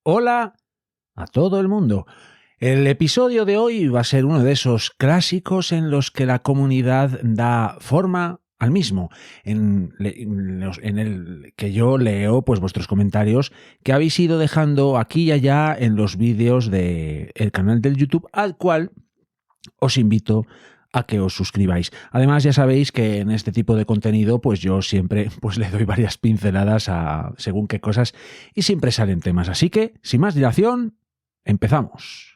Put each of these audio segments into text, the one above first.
Hola a todo el mundo. El episodio de hoy va a ser uno de esos clásicos en los que la comunidad da forma al mismo, en el que yo leo pues vuestros comentarios que habéis ido dejando aquí y allá en los vídeos del canal del YouTube, al cual os invito a que os suscribáis. Además, ya sabéis que en este tipo de contenido pues yo siempre pues le doy varias pinceladas a según qué cosas y siempre salen temas. Así que, sin más dilación, empezamos.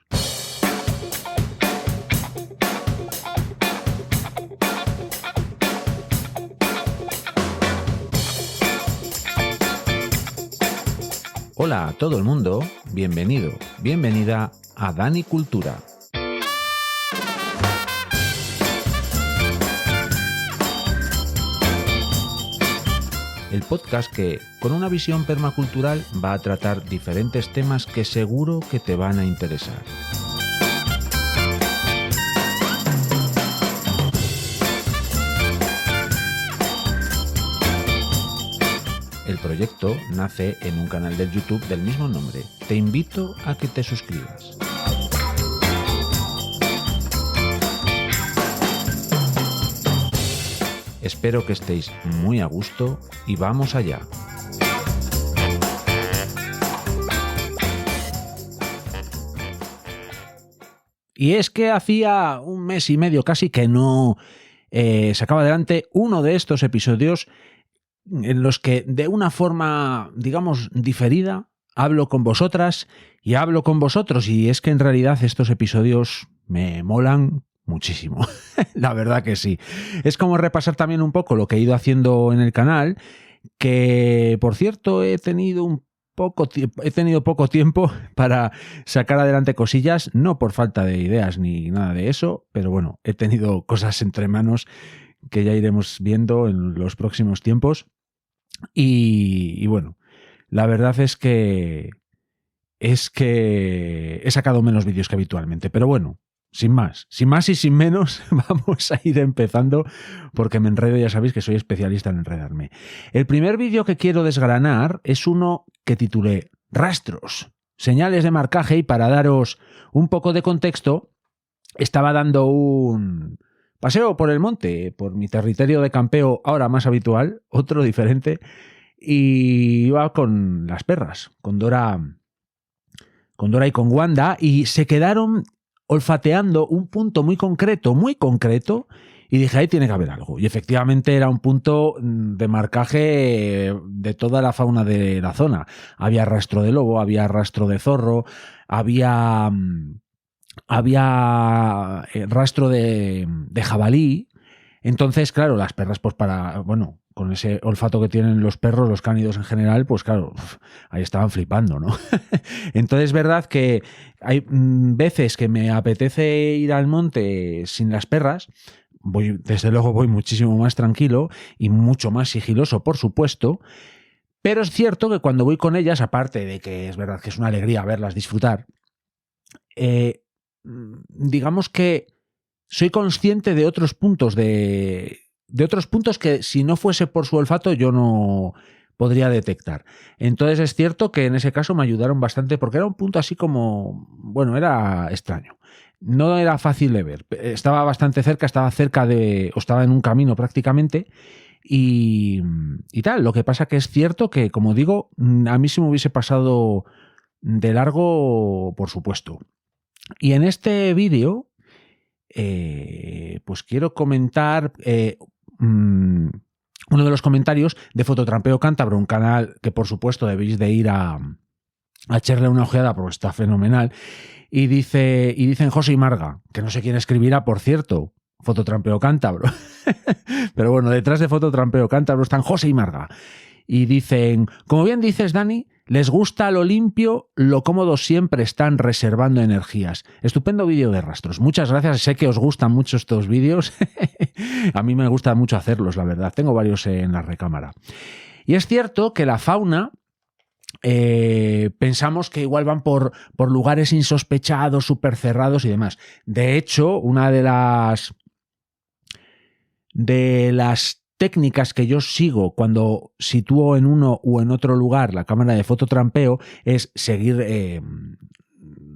Hola a todo el mundo, bienvenido, bienvenida a Dani Cultura. El podcast que, con una visión permacultural, va a tratar diferentes temas que seguro que te van a interesar. El proyecto nace en un canal del YouTube del mismo nombre. Te invito a que te suscribas. Espero que estéis muy a gusto y vamos allá. Y es que hacía un mes y medio casi que no sacaba adelante uno de estos episodios en los que de una forma, digamos, diferida, hablo con vosotras y hablo con vosotros. Y es que en realidad estos episodios me molan muchísimo. La verdad que sí. Es como repasar también un poco lo que he ido haciendo en el canal, que por cierto he tenido poco tiempo para sacar adelante cosillas, no por falta de ideas ni nada de eso, pero bueno, he tenido cosas entre manos que ya iremos viendo en los próximos tiempos. Y bueno, la verdad es que he sacado menos vídeos que habitualmente, pero bueno, sin más y sin menos, vamos a ir empezando porque me enredo, ya sabéis que soy especialista en enredarme. El primer vídeo que quiero desgranar es uno que titulé Rastros, señales de marcaje, y para daros un poco de contexto, estaba dando un paseo por el monte, por mi territorio de campeo ahora más habitual, otro diferente, y iba con las perras, con Dora y con Wanda, y se quedaron olfateando un punto muy concreto, y dije, ahí tiene que haber algo. Y efectivamente era un punto de marcaje de toda la fauna de la zona. Había rastro de lobo, había rastro de zorro, había rastro de jabalí. Entonces, claro, las perras, pues con ese olfato que tienen los perros, los cánidos en general, pues claro, ahí estaban flipando, ¿no? Entonces es verdad que hay veces que me apetece ir al monte sin las perras. Desde luego voy muchísimo más tranquilo y mucho más sigiloso, por supuesto. Pero es cierto que cuando voy con ellas, aparte de que es verdad que es una alegría verlas disfrutar, digamos que soy consciente de otros puntos que si no fuese por su olfato yo no podría detectar. Entonces es cierto que en ese caso me ayudaron bastante porque era un punto así como, bueno, era extraño. No era fácil de ver. Estaba bastante cerca, estaba en un camino prácticamente y tal. Lo que pasa que es cierto que, como digo, a mí se me hubiese pasado de largo, por supuesto. Y en este vídeo pues quiero comentar uno de los comentarios de Fototrampeo Cántabro, un canal que por supuesto debéis de ir a echarle una ojeada porque está fenomenal, y dicen José y Marga, que no sé quién escribirá, por cierto, Fototrampeo Cántabro, pero bueno, detrás de Fototrampeo Cántabro están José y Marga, y dicen, como bien dices, Dani, les gusta lo limpio, lo cómodo, siempre están reservando energías. Estupendo vídeo de rastros. Muchas gracias. Sé que os gustan mucho estos vídeos. A mí me gusta mucho hacerlos, la verdad. Tengo varios en la recámara. Y es cierto que la fauna, pensamos que igual van por lugares insospechados, súper cerrados y demás. De hecho, una de las técnicas que yo sigo cuando sitúo en uno u en otro lugar la cámara de fototrampeo es seguir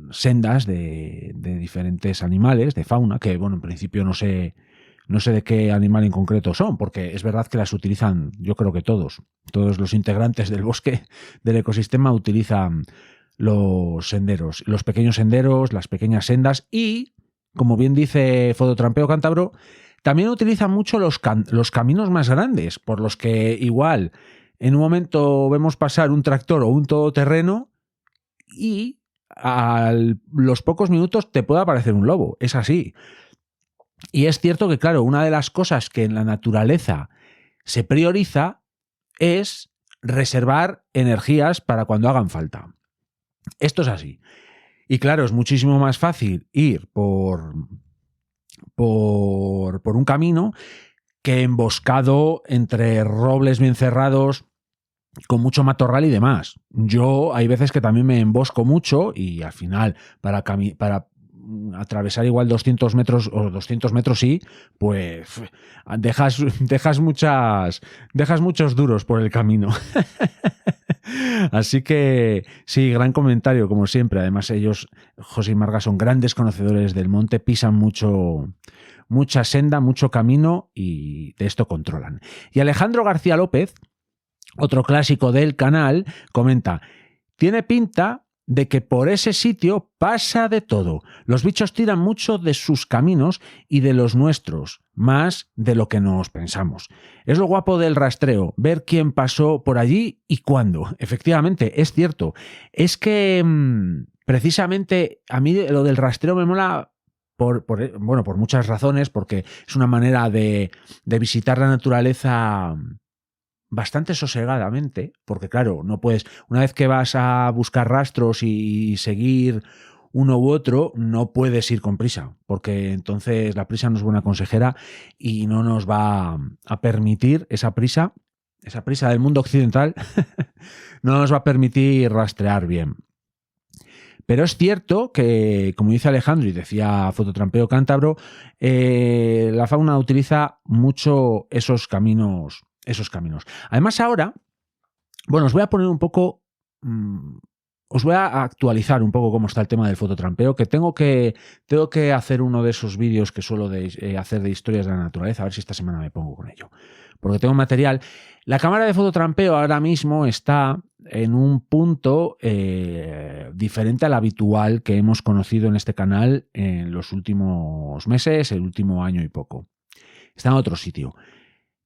sendas de diferentes animales, de fauna, que bueno, en principio no sé de qué animal en concreto son, porque es verdad que las utilizan, yo creo que todos los integrantes del bosque, del ecosistema, utilizan los senderos, los pequeños senderos, las pequeñas sendas y, como bien dice Fototrampeo Cántabro, también utilizan mucho los caminos más grandes, por los que igual en un momento vemos pasar un tractor o un todoterreno y a los pocos minutos te puede aparecer un lobo. Es así. Y es cierto que, claro, una de las cosas que en la naturaleza se prioriza es reservar energías para cuando hagan falta. Esto es así. Y claro, es muchísimo más fácil ir por un camino que emboscado entre robles bien cerrados, con mucho matorral y demás. Yo hay veces que también me embosco mucho y al final para atravesar igual 200 metros o 200 metros sí, pues dejas muchos duros por el camino. Así que sí, gran comentario como siempre. Además ellos, José y Marga, son grandes conocedores del monte, pisan mucha senda, mucho camino y de esto controlan. Y Alejandro García López, otro clásico del canal, comenta: tiene pinta de que por ese sitio pasa de todo. Los bichos tiran mucho de sus caminos y de los nuestros, más de lo que nos pensamos. Es lo guapo del rastreo, ver quién pasó por allí y cuándo. Efectivamente, es cierto. Es que precisamente a mí lo del rastreo me mola por muchas razones, porque es una manera de visitar la naturaleza bastante sosegadamente, porque claro, no puedes, una vez que vas a buscar rastros y seguir uno u otro, no puedes ir con prisa, porque entonces la prisa no es buena consejera y no nos va a permitir esa prisa del mundo occidental, no nos va a permitir rastrear bien. Pero es cierto que, como dice Alejandro y decía Fototrampeo Cántabro, la fauna utiliza mucho esos caminos. Además ahora, bueno, os voy a poner un poco, os voy a actualizar un poco cómo está el tema del fototrampeo, que tengo que hacer uno de esos vídeos que suelo hacer de historias de la naturaleza, a ver si esta semana me pongo con ello, porque tengo material. La cámara de fototrampeo ahora mismo está en un punto diferente al habitual que hemos conocido en este canal en los últimos meses, el último año y poco. Está en otro sitio.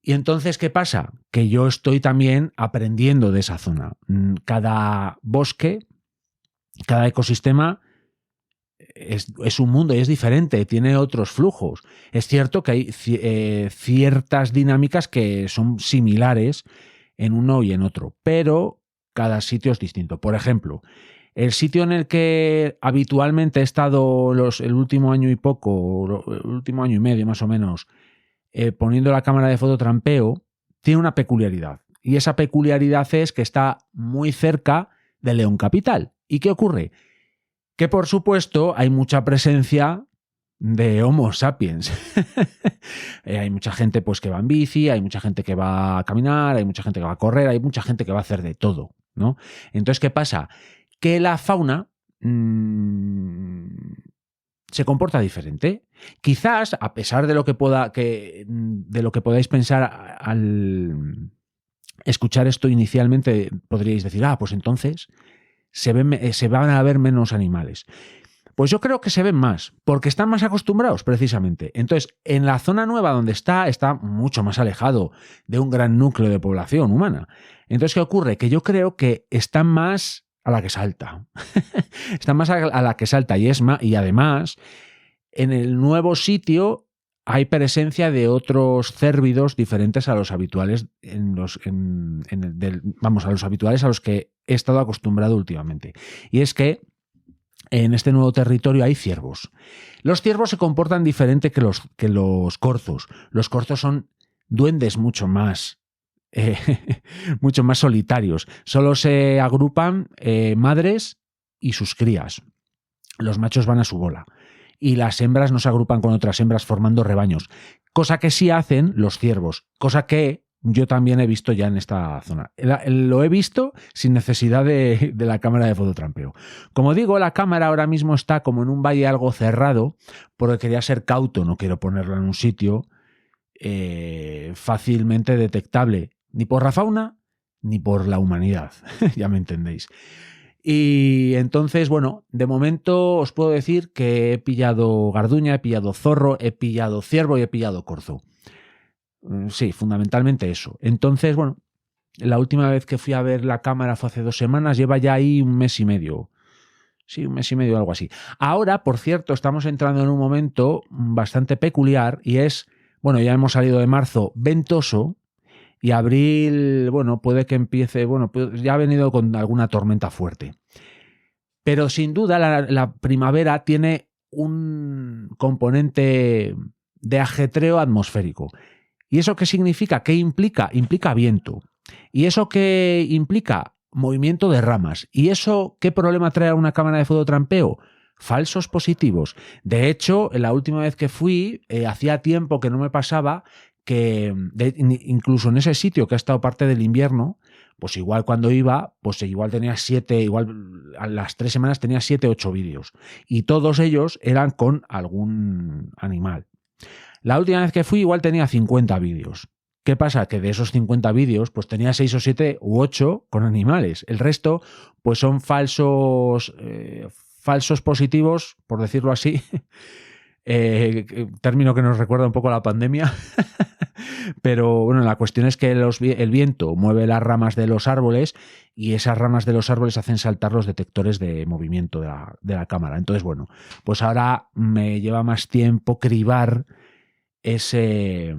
Y entonces, ¿qué pasa? Que yo estoy también aprendiendo de esa zona. Cada bosque, cada ecosistema es un mundo y es diferente, tiene otros flujos. Es cierto que hay ciertas dinámicas que son similares en uno y en otro, pero cada sitio es distinto. Por ejemplo, el sitio en el que habitualmente he estado el último año y poco, el último año y medio más o menos, poniendo la cámara de fototrampeo, tiene una peculiaridad. Y esa peculiaridad es que está muy cerca de León Capital. ¿Y qué ocurre? Que por supuesto hay mucha presencia de Homo sapiens. Hay mucha gente pues, que va en bici, hay mucha gente que va a caminar, hay mucha gente que va a correr, hay mucha gente que va a hacer de todo, ¿no? Entonces, ¿qué pasa? Que la fauna se comporta diferente. Quizás, a pesar de lo que podáis pensar al escuchar esto inicialmente, podríais decir, pues entonces se van a ver menos animales. Pues yo creo que se ven más, porque están más acostumbrados precisamente. Entonces, en la zona nueva donde está mucho más alejado de un gran núcleo de población humana. Entonces, ¿qué ocurre? Que yo creo que están más a la que salta. Están más a la que salta y además en el nuevo sitio hay presencia de otros cérvidos diferentes a los habituales a los habituales a los que he estado acostumbrado últimamente. Y es que en este nuevo territorio hay ciervos. Los ciervos se comportan diferente que los corzos. Los corzos son duendes mucho más solitarios. Solo se agrupan madres y sus crías. Los machos van a su bola. Y las hembras no se agrupan con otras hembras formando rebaños. cosa que sí hacen los ciervos, cosa que yo también he visto ya en esta zona. Lo he visto sin necesidad de la cámara de fototrampeo. Como digo, la cámara ahora mismo está como en un valle algo cerrado, porque quería ser cauto, no quiero ponerla en un sitio fácilmente detectable, ni por la fauna ni por la humanidad, ya me entendéis. Y entonces, bueno, de momento os puedo decir que he pillado garduña, he pillado zorro, he pillado ciervo y he pillado corzo. Sí, fundamentalmente eso. Entonces, bueno, la última vez que fui a ver la cámara fue hace 2 semanas, lleva ya ahí 1 mes y medio. Sí, 1 mes y medio, algo así. Ahora, por cierto, estamos entrando en un momento bastante peculiar y es, bueno, ya hemos salido de marzo ventoso y abril, bueno, puede que empiece, bueno, ya ha venido con alguna tormenta fuerte. Pero sin duda la primavera tiene un componente de ajetreo atmosférico. ¿Y eso qué significa? ¿Qué implica? Implica viento. ¿Y eso qué implica? Movimiento de ramas. ¿Y eso qué problema trae a una cámara de fototrampeo? Falsos positivos. De hecho, la última vez que fui, hacía tiempo que no me pasaba que incluso en ese sitio que ha estado parte del invierno, pues igual cuando iba, pues igual tenía 7, igual a las 3 semanas tenía 7, 8 vídeos. Y todos ellos eran con algún animal. La última vez que fui igual tenía 50 vídeos. ¿Qué pasa? Que de esos 50 vídeos pues tenía 6 o 7 u 8 con animales. El resto pues son falsos positivos, por decirlo así. Término que nos recuerda un poco a la pandemia. Pero bueno, la cuestión es que el viento mueve las ramas de los árboles y esas ramas de los árboles hacen saltar los detectores de movimiento de la cámara. Entonces, bueno, pues ahora me lleva más tiempo cribar ese,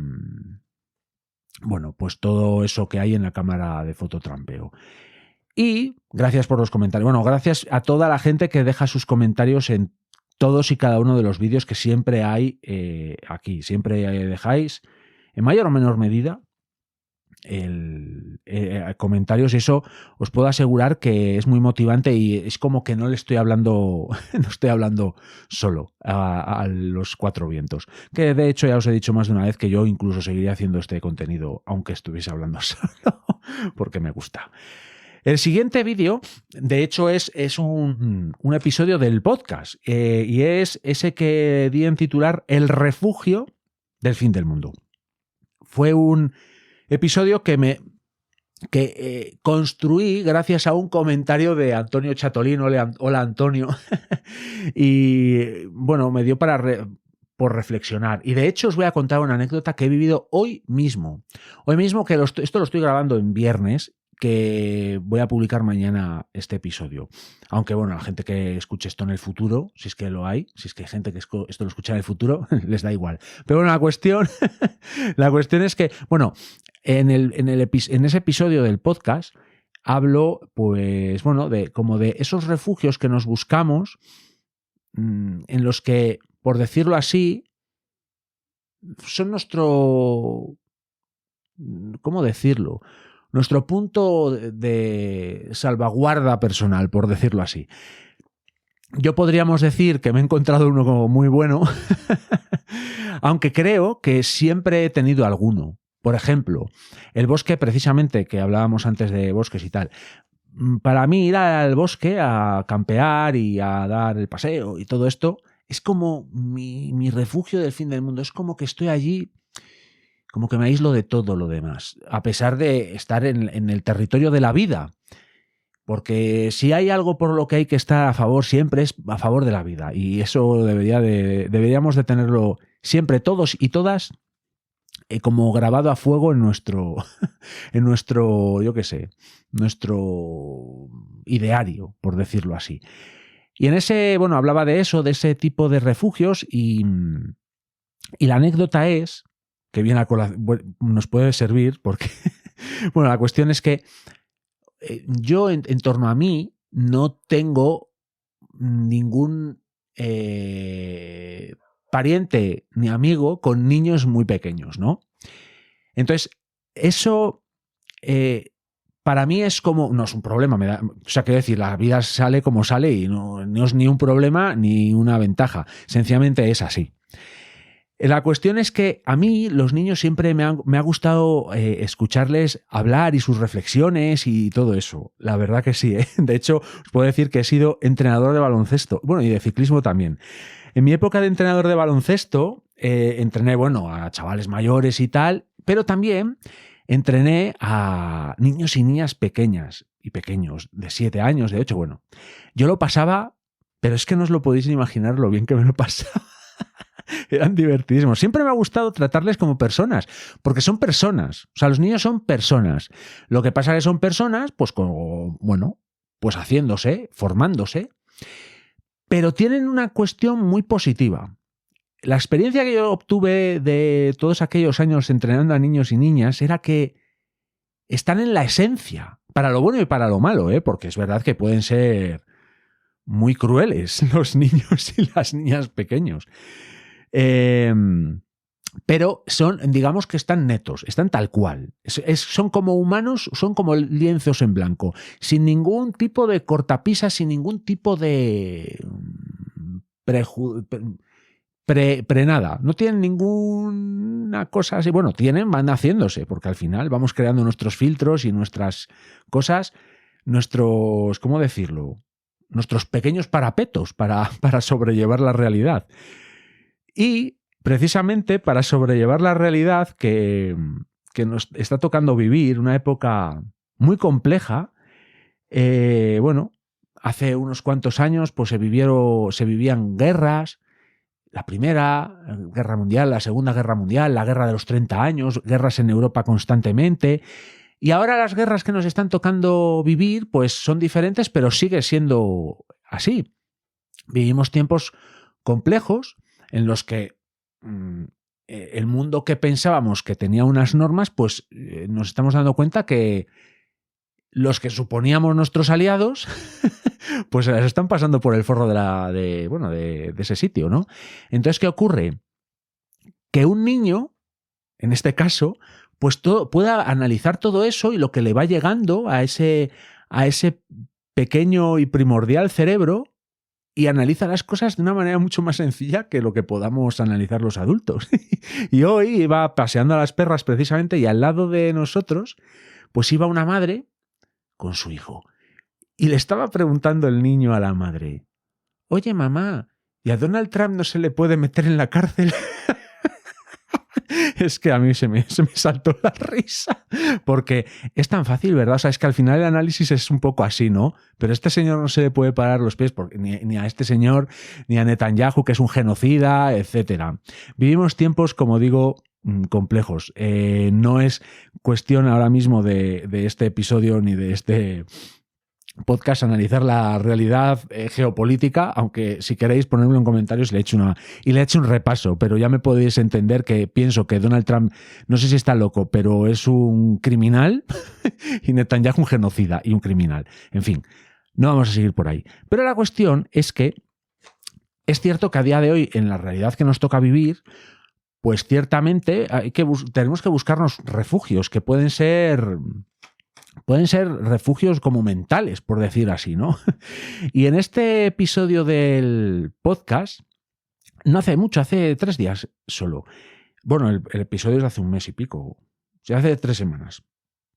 bueno, pues todo eso que hay en la cámara de fototrampeo. Y gracias por los comentarios. Bueno, gracias a toda la gente que deja sus comentarios en todos y cada uno de los vídeos que siempre hay aquí. Siempre dejáis, en mayor o menor medida, comentarios, y eso os puedo asegurar que es muy motivante y es como que no le estoy hablando no estoy hablando solo a los 4 vientos, que de hecho ya os he dicho más de una vez que yo incluso seguiría haciendo este contenido aunque estuviese hablando solo porque me gusta. El siguiente vídeo, de hecho, es un episodio del podcast y es ese que di en titular El refugio del fin del mundo. Fue un episodio que construí gracias a un comentario de Antonio Chatolín. Hola Antonio. Y bueno, me dio por reflexionar. Y de hecho os voy a contar una anécdota que he vivido hoy mismo. Hoy mismo, que esto lo estoy grabando en viernes, que voy a publicar mañana este episodio. Aunque bueno, la gente que escuche esto en el futuro, si es que lo hay, si es que hay gente que esto lo escucha en el futuro, les da igual. Pero bueno, la cuestión es que, bueno, en ese episodio del podcast hablo, pues bueno, de esos refugios que nos buscamos, en los que, por decirlo así, son nuestro, ¿cómo decirlo?, nuestro punto de salvaguarda personal, por decirlo así. Yo podríamos decir que me he encontrado uno como muy bueno, aunque creo que siempre he tenido alguno. Por ejemplo, el bosque, precisamente, que hablábamos antes de bosques y tal. Para mí ir al bosque a campear y a dar el paseo y todo esto es como mi refugio del fin del mundo. Es como que estoy allí, como que me aíslo de todo lo demás, a pesar de estar en el territorio de la vida. Porque si hay algo por lo que hay que estar a favor, siempre es a favor de la vida. Y eso deberíamos de tenerlo siempre, todos y todas, como grabado a fuego en nuestro, yo qué sé, nuestro ideario, por decirlo así. Y en ese, bueno, hablaba de eso, de ese tipo de refugios, y la anécdota es, que viene nos puede servir, porque, bueno, la cuestión es que yo en torno a mí no tengo ningún pariente ni amigo con niños muy pequeños, ¿no? Entonces, eso para mí es como, no es un problema, o sea, quiero decir, la vida sale como sale y no es ni un problema ni una ventaja, sencillamente es así. La cuestión es que a mí los niños siempre me ha gustado escucharles hablar y sus reflexiones y todo eso. La verdad que sí, ¿eh? De hecho, os puedo decir que he sido entrenador de baloncesto, bueno, y de ciclismo también. En mi época de entrenador de baloncesto, entrené, bueno, a chavales mayores y tal, pero también entrené a niños y niñas pequeñas y pequeños, de 7 años, de 8, bueno. Yo lo pasaba, pero es que no os lo podéis imaginar lo bien que me lo pasaba. Eran divertidísimos. Siempre me ha gustado tratarles como personas, porque son personas. O sea, los niños son personas. Lo que pasa es que son personas, pues como, bueno, pues haciéndose, formándose, pero tienen una cuestión muy positiva. La experiencia que yo obtuve de todos aquellos años entrenando a niños y niñas era que están en la esencia, para lo bueno y para lo malo, porque es verdad que pueden ser muy crueles los niños y las niñas pequeños. Pero son, digamos que están netos, están tal cual. Son como humanos, son como lienzos en blanco, sin ningún tipo de cortapisas, sin ningún tipo de nada. No tienen ninguna cosa así. Bueno, van haciéndose, porque al final vamos creando nuestros filtros y nuestras cosas, nuestros, ¿cómo decirlo? Nuestros pequeños parapetos para sobrellevar la realidad. Y precisamente para sobrellevar la realidad que nos está tocando vivir, una época muy compleja, bueno, hace unos cuantos años pues se vivían guerras, la Primera Guerra Mundial, la Segunda Guerra Mundial, la Guerra de los 30 años, guerras en Europa constantemente. Y ahora las guerras que nos están tocando vivir pues son diferentes, pero sigue siendo así. Vivimos tiempos complejos en los que el mundo que pensábamos que tenía unas normas, pues nos estamos dando cuenta que los que suponíamos nuestros aliados, pues se las están pasando por el forro de ese sitio, ¿no? Entonces, ¿qué ocurre? Que un niño, en este caso, pues pueda analizar todo eso y lo que le va llegando a ese pequeño y primordial cerebro, y analiza las cosas de una manera mucho más sencilla que lo que podamos analizar los adultos. Y hoy iba paseando a las perras precisamente y al lado de nosotros pues iba una madre con su hijo. Y le estaba preguntando el niño a la madre: oye, mamá, ¿y a Donald Trump no se le puede meter en la cárcel? Es que a mí se me saltó la risa, porque es tan fácil, ¿verdad? O sea, es que al final el análisis es un poco así, ¿no? Pero a este señor no se le puede parar los pies, porque ni a este señor, ni a Netanyahu, que es un genocida, etcétera. Vivimos tiempos, como digo, complejos. No es cuestión ahora mismo de este episodio ni de este podcast analizar la realidad geopolítica, aunque si queréis ponerlo en comentarios le he hecho un repaso, pero ya me podéis entender que pienso que Donald Trump, no sé si está loco, pero es un criminal y Netanyahu un genocida y un criminal. En fin, no vamos a seguir por ahí. Pero la cuestión es que es cierto que a día de hoy, en la realidad que nos toca vivir, pues ciertamente tenemos que buscarnos refugios que pueden ser refugios como mentales, por decir así, ¿no? Y en este episodio del podcast, no hace mucho, hace 3 días solo. Bueno, el episodio es de hace un mes y pico. O sea, hace 3 semanas.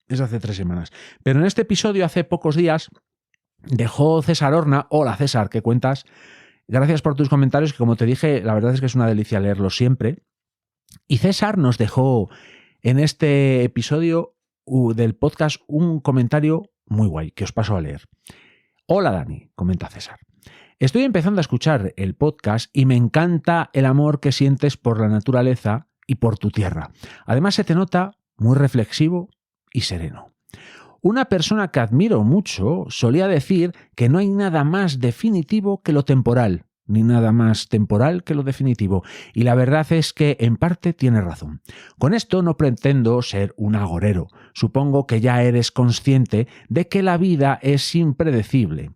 Es hace 3 semanas. Pero en este episodio, hace pocos días, dejó César Horna. Hola, César, ¿qué cuentas? Gracias por tus comentarios, que como te dije, la verdad es que es una delicia leerlos siempre. Y César nos dejó en este episodio del podcast un comentario muy guay que os paso a leer. Hola Dani, comenta César. Estoy empezando a escuchar el podcast y me encanta el amor que sientes por la naturaleza y por tu tierra. Además se te nota muy reflexivo y sereno. Una persona que admiro mucho solía decir que no hay nada más definitivo que lo temporal, ni nada más temporal que lo definitivo. Y la verdad es que en parte tiene razón. Con esto no pretendo ser un agorero. Supongo que ya eres consciente de que la vida es impredecible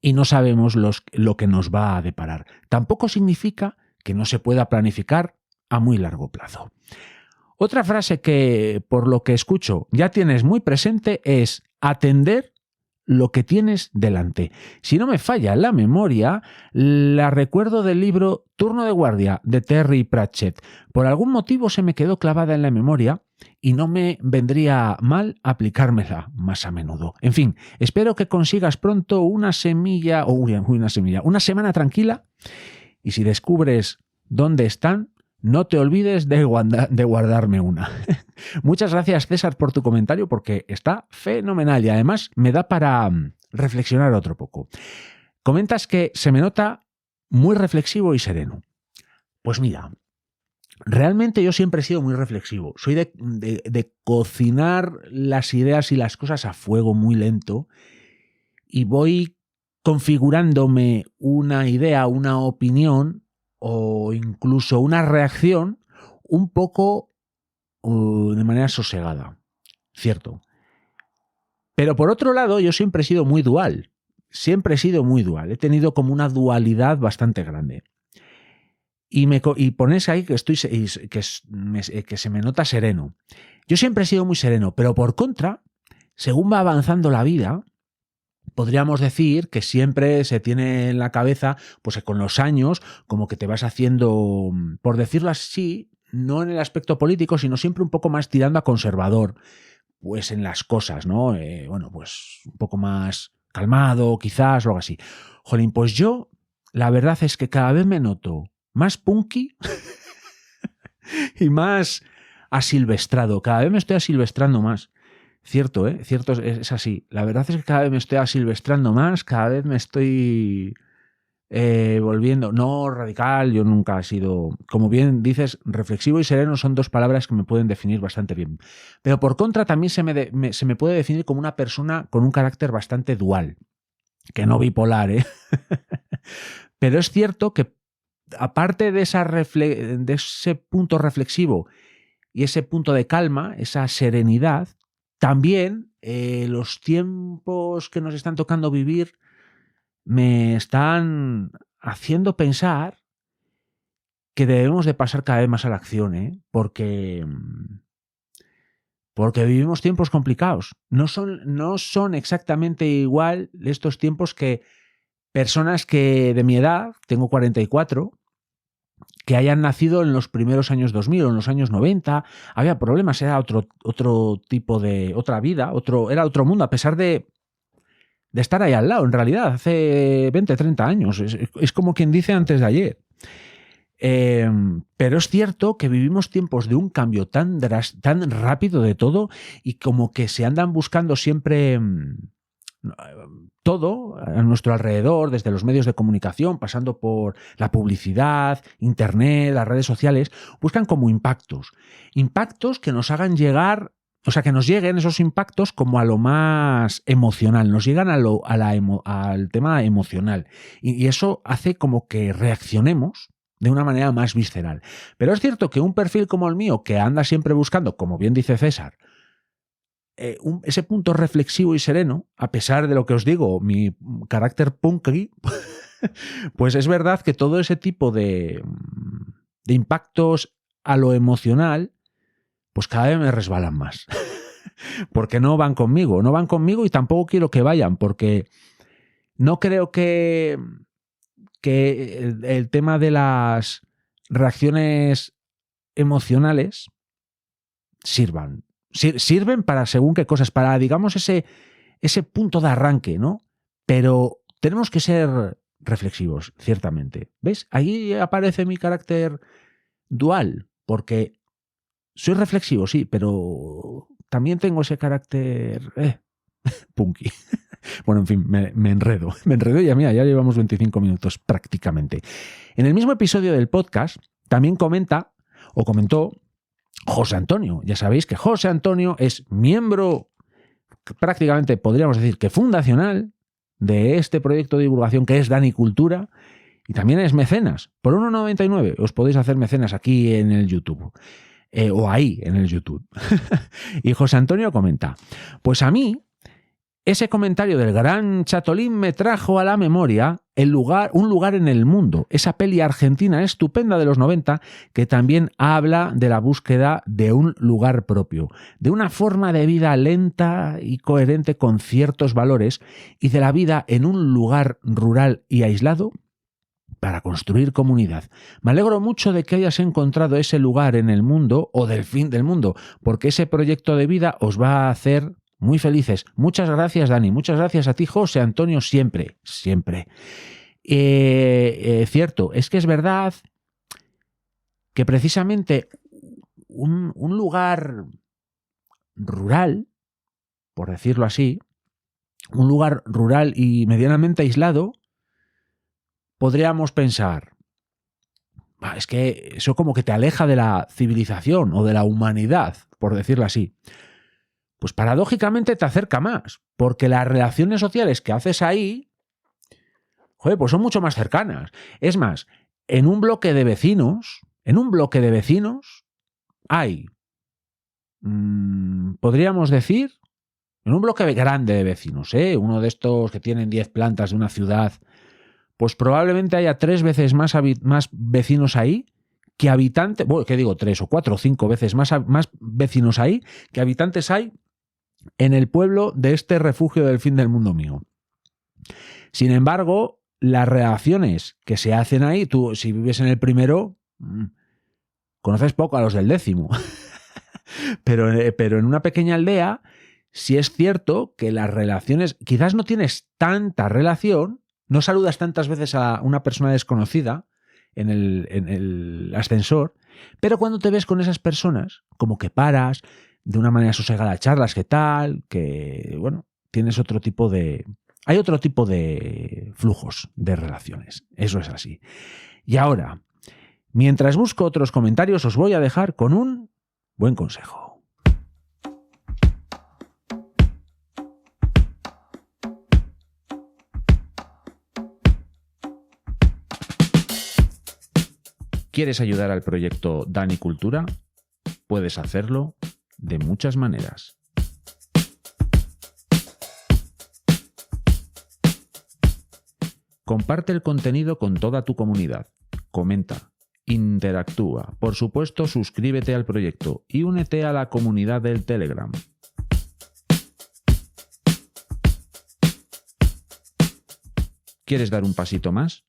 y no sabemos lo que nos va a deparar. Tampoco significa que no se pueda planificar a muy largo plazo. Otra frase que, por lo que escucho, ya tienes muy presente es atender lo que tienes delante. Si no me falla la memoria, la recuerdo del libro Turno de guardia de Terry Pratchett. Por algún motivo se me quedó clavada en la memoria y no me vendría mal aplicármela más a menudo. En fin, espero que consigas pronto una semana tranquila, y si descubres dónde están, no te olvides de guardarme una. Muchas gracias, César, por tu comentario, porque está fenomenal y además me da para reflexionar otro poco. Comentas que se me nota muy reflexivo y sereno. Pues mira, realmente yo siempre he sido muy reflexivo. Soy de cocinar las ideas y las cosas a fuego muy lento y voy configurándome una idea, una opinión o incluso una reacción un poco de manera sosegada, ¿cierto? Pero por otro lado, yo siempre he sido muy dual. He tenido como una dualidad bastante grande. Y pones ahí que se me nota sereno. Yo siempre he sido muy sereno, pero por contra, según va avanzando la vida, podríamos decir que siempre se tiene en la cabeza, pues que con los años, como que te vas haciendo, por decirlo así, no en el aspecto político, sino siempre un poco más tirando a conservador, pues en las cosas, ¿no? Pues un poco más calmado, quizás, o algo así. Jolín, pues yo, la verdad es que cada vez me noto más punky y más asilvestrado. Cada vez me estoy asilvestrando más. Cierto, ¿eh? Cierto, es así. La verdad es que cada vez me estoy asilvestrando más, cada vez me estoy volviendo, no radical, yo nunca he sido, como bien dices, reflexivo y sereno son dos palabras que me pueden definir bastante bien. Pero por contra también se me puede definir como una persona con un carácter bastante dual, que no bipolar, ¿eh? Pero es cierto que aparte de ese punto reflexivo y ese punto de calma, esa serenidad, también los tiempos que nos están tocando vivir me están haciendo pensar que debemos de pasar cada vez más a la acción, ¿eh? Porque vivimos tiempos complicados. No son exactamente igual estos tiempos que personas que de mi edad, tengo 44, que hayan nacido en los primeros años 2000 o en los años 90, había problemas, era otro tipo de, otra vida, era otro mundo, a pesar de estar ahí al lado, en realidad, hace 20, 30 años, es como quien dice antes de ayer. Pero es cierto que vivimos tiempos de un cambio tan rápido de todo y como que se andan buscando siempre todo a nuestro alrededor, desde los medios de comunicación, pasando por la publicidad, internet, las redes sociales, buscan como impactos que nos hagan llegar, o sea, que nos lleguen esos impactos como a lo más emocional, nos llegan al tema emocional y eso hace como que reaccionemos de una manera más visceral. Pero es cierto que un perfil como el mío, que anda siempre buscando, como bien dice César, ese punto reflexivo y sereno, a pesar de lo que os digo, mi carácter punky, pues es verdad que todo ese tipo de impactos a lo emocional, pues cada vez me resbalan más. Porque no van conmigo y tampoco quiero que vayan, porque no creo que el tema de las reacciones emocionales sirven para según qué cosas, para, digamos, ese punto de arranque, ¿no? Pero tenemos que ser reflexivos, ciertamente. ¿Ves? Ahí aparece mi carácter dual, porque soy reflexivo, sí, pero también tengo ese carácter punky. Bueno, en fin, me enredo y mira, ya llevamos 25 minutos prácticamente. En el mismo episodio del podcast también comentó José Antonio. Ya sabéis que José Antonio es miembro, prácticamente podríamos decir que fundacional, de este proyecto de divulgación que es Dani Cultura, y también es mecenas. Por 1,99 os podéis hacer mecenas aquí en el YouTube. O ahí, en el YouTube. Y José Antonio comenta: pues a mí, ese comentario del gran Chatolín me trajo a la memoria un lugar en el mundo. Esa peli argentina estupenda de los 90 que también habla de la búsqueda de un lugar propio, de una forma de vida lenta y coherente con ciertos valores y de la vida en un lugar rural y aislado para construir comunidad. Me alegro mucho de que hayas encontrado ese lugar en el mundo o del fin del mundo, porque ese proyecto de vida os va a hacer muy felices. Muchas gracias, Dani. Muchas gracias a ti, José Antonio, siempre, siempre. Cierto, es que es verdad que precisamente un lugar rural, por decirlo así, un lugar rural y medianamente aislado, podríamos pensar, es que eso como que te aleja de la civilización o de la humanidad, por decirlo así. Pues paradójicamente te acerca más, porque las relaciones sociales que haces ahí, joder, pues son mucho más cercanas. Es más, en un bloque de vecinos hay, podríamos decir, en un bloque grande de vecinos, uno de estos que tienen 10 plantas de una ciudad, pues probablemente haya 3 veces más vecinos ahí que habitantes, bueno, ¿qué digo? 3 o 4 o 5 veces más vecinos ahí que habitantes hay en el pueblo de este refugio del fin del mundo mío. Sin embargo, las relaciones que se hacen ahí, tú si vives en el primero, conoces poco a los del 10º. pero en una pequeña aldea, sí es cierto que las relaciones, quizás no tienes tanta relación, no saludas tantas veces a una persona desconocida en el ascensor, pero cuando te ves con esas personas, como que paras, de una manera sosegada charlas, ¿qué tal? Que, bueno, tienes otro tipo de... Hay otro tipo de flujos de relaciones. Eso es así. Y ahora, mientras busco otros comentarios, os voy a dejar con un buen consejo. ¿Quieres ayudar al proyecto Dani Cultura? Puedes hacerlo de muchas maneras. Comparte el contenido con toda tu comunidad. Comenta, interactúa. Por supuesto, suscríbete al proyecto y únete a la comunidad del Telegram. ¿Quieres dar un pasito más?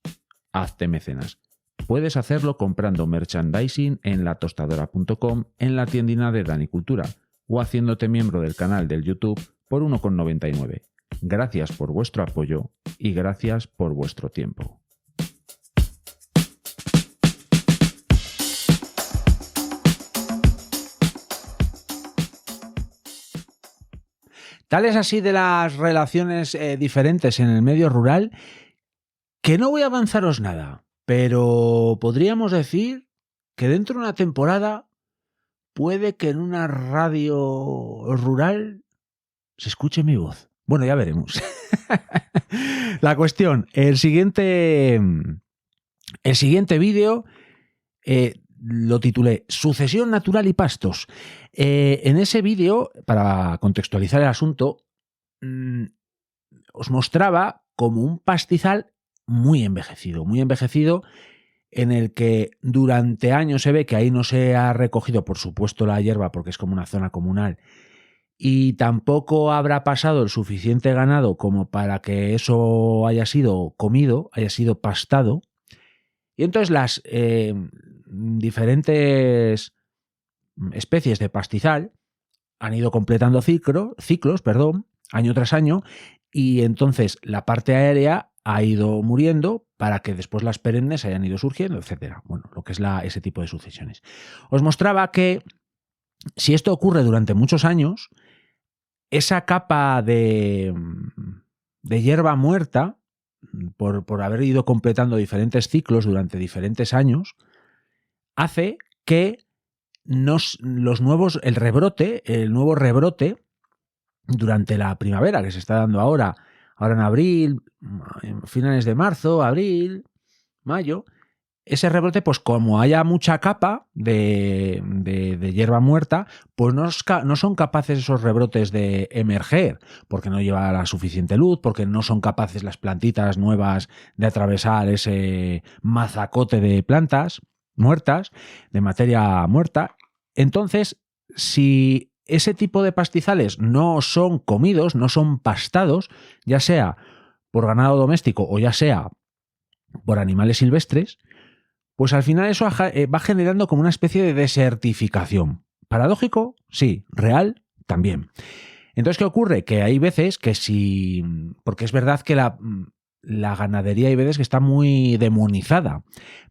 Hazte mecenas. Puedes hacerlo comprando merchandising en latostadora.com, en la tiendina de Dani Cultura, o haciéndote miembro del canal del YouTube por 1,99. Gracias por vuestro apoyo y gracias por vuestro tiempo. Tal es así de las relaciones diferentes en el medio rural que no voy a avanzaros nada. Pero podríamos decir que dentro de una temporada puede que en una radio rural se escuche mi voz. Bueno, ya veremos. La cuestión, el siguiente vídeo lo titulé Sucesión natural y pastos. En ese vídeo, para contextualizar el asunto, os mostraba como un pastizal muy envejecido, en el que durante años se ve que ahí no se ha recogido, por supuesto, la hierba, porque es como una zona comunal, y tampoco habrá pasado el suficiente ganado como para que eso haya sido comido, haya sido pastado. Y entonces las diferentes especies de pastizal han ido completando ciclos, año tras año, y entonces la parte aérea ha ido muriendo para que después las perennes hayan ido surgiendo, etcétera. Bueno, lo que es ese tipo de sucesiones. Os mostraba que si esto ocurre durante muchos años, esa capa de hierba muerta, por haber ido completando diferentes ciclos durante diferentes años, hace que el nuevo rebrote durante la primavera que se está dando ahora en abril, en finales de marzo, abril, mayo, ese rebrote, pues como haya mucha capa de hierba muerta, pues no son capaces esos rebrotes de emerger, porque no lleva la suficiente luz, porque no son capaces las plantitas nuevas de atravesar ese mazacote de plantas muertas, de materia muerta. Entonces, si ese tipo de pastizales no son comidos, no son pastados, ya sea por ganado doméstico o ya sea por animales silvestres, pues al final eso va generando como una especie de desertificación. ¿Paradójico? Sí. ¿Real? También. Entonces, ¿qué ocurre? Que hay veces que si... Porque es verdad que la ganadería hay veces que está muy demonizada.